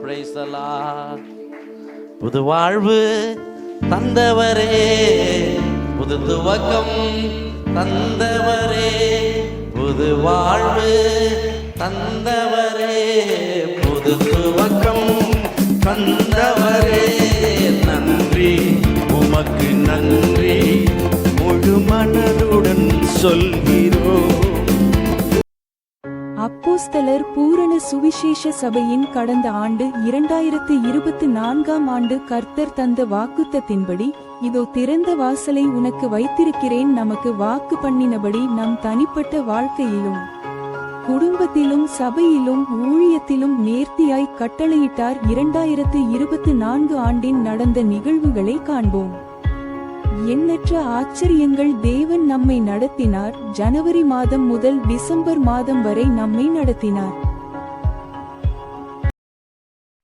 Praise the Lord. புது வாழ்வு தந்தவரே, புது துவக்கம் தந்தவரே, புது வாழ்வு தந்தவரே, புது துவக்கம் தந்தவரே, நன்றி உமக்கு நன்றி முழு மனதுடன் சொல்கிறோம். அப்போஸ்தலர் பூரண சுவிசேஷ சபையின் கடந்த ஆண்டு 2024ஆம் ஆண்டு கர்த்தர் தந்த வாக்குத்தத்தின்படி, இதோ திறந்த வாசலை உனக்கு வைத்திருக்கிறேன் நமக்கு வாக்கு பண்ணினபடி நம் தனிப்பட்ட வாழ்க்கையிலும் குடும்பத்திலும் சபையிலும் ஊழியத்திலும் நேர்த்தியாய் கட்டளையிட்டார். 2024 ஆண்டின் நடந்த நிகழ்வுகளை காண்போம். எண்ணற்ற ஆச்சரியங்கள் தேவன் நம்மை நடத்தினார். ஜனவரி மாதம் முதல் டிசம்பர் மாதம் வரை நம்மை நடத்தினார்.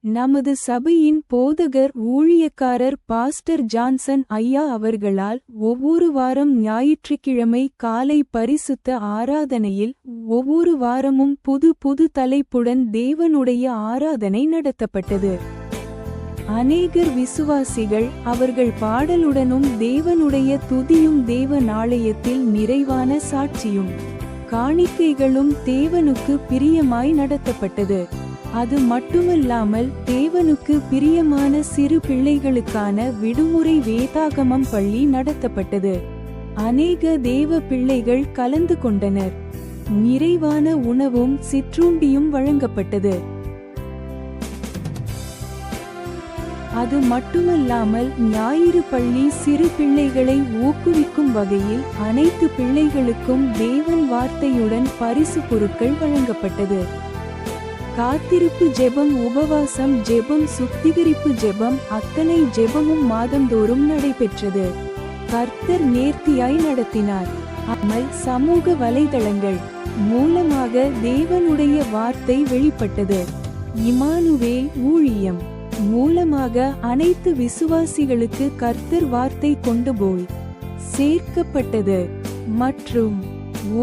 நமது சபையின் போதகர் ஊழியக்காரர் பாஸ்டர் ஜான்சன் ஐயா அவர்களால் ஒவ்வொரு வாரம் ஞாயிற்றுக்கிழமை காலை பரிசுத்த ஆராதனையில் ஒவ்வொரு வாரமும் புது புது தலைப்புடன் தேவனுடைய ஆராதனை நடத்தப்பட்டது. அநேகர் விசுவாசிகள் அவர்கள் பாடலுடனும் தேவனுடைய துதியும் தேவ நாளையத்தில் நிறைவான சாட்சியும் காணிக்கைகளும் தேவனுக்கு பிரியமாய் நடத்தப்பட்டது. அது மட்டுமல்லாமல் தேவனுக்கு பிரியமான சிறு பிள்ளைகளுக்கான விடுமுறை வேதாகமம் பள்ளி நடத்தப்பட்டது. அநேக தேவ பிள்ளைகள் கலந்து கொண்டனர். நிறைவான உணவும் சிற்றுண்டியும் வழங்கப்பட்டது. அது மட்டுமல்லாமல் ஞாயிறு பள்ளி சிறு பிள்ளைகளை ஊக்குவிக்கும் வகையில் அனைத்து பிள்ளைகளுக்கும் தேவன் வார்த்தையுடன் பரிசு பொருட்கள் வழங்கப்பட்டது. காத்திருப்பு ஜெபம், உபவாசம் ஜெபம், சுத்திகரிப்பு ஜெபம், அத்தனை ஜெபமும் மாதந்தோறும் நடைபெற்றது. கர்த்தர் நேர்த்தியாய் நடத்தினார். அமல் சமூக வலைதளங்கள் மூலமாக தேவனுடைய வார்த்தை வெளிப்பட்டது. இமானுவேல் ஊழியம் மூலமாக அனைத்து விசுவாசிகளுக்கு கர்த்தர் வார்த்தை கொண்டு போய் சேர்க்கப்பட்டது. மற்றும்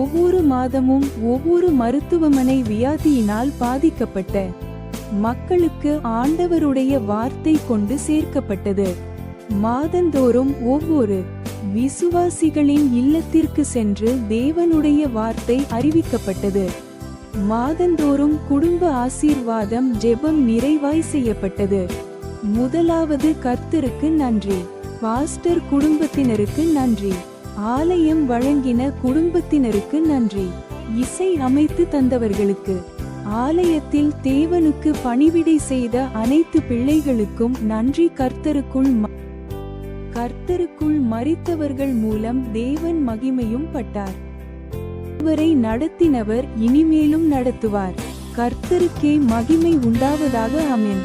ஒவ்வொரு மாதமும் ஒவ்வொரு மருத்துவமனை வியாதியினால் பாதிக்கப்பட்ட மக்களுக்கு ஆண்டவருடைய வார்த்தை கொண்டு சேர்க்கப்பட்டது. மாதந்தோறும் ஒவ்வொரு விசுவாசிகளின் இல்லத்திற்கு சென்று தேவனுடைய வார்த்தை அறிவிக்கப்பட்டது. மாதந்தோறும் குடும்ப ஆசீர்வாதம் ஜெபம் நிறைவாய் செய்யப்பட்டது. முதலாவது கர்த்தருக்கு நன்றி, பாஸ்டர் குடும்பத்தினருக்கு நன்றி, ஆலயம் வழங்கின குடும்பத்தினருக்கு நன்றி, இசை அமைத்து தந்தவர்களுக்கு, ஆலயத்தில் தேவனுக்கு பணிவிடை செய்த அனைத்து பிள்ளைகளுக்கும் நன்றி. கர்த்தருக்குள் மரித்தவர்கள் மூலம் தேவன் மகிமையும் பட்டார். இவரை நடத்தினவர் இனிமேலும் நடத்துவார். கர்த்தருக்கே மகிமை உண்டாவதாக. ஆமென்.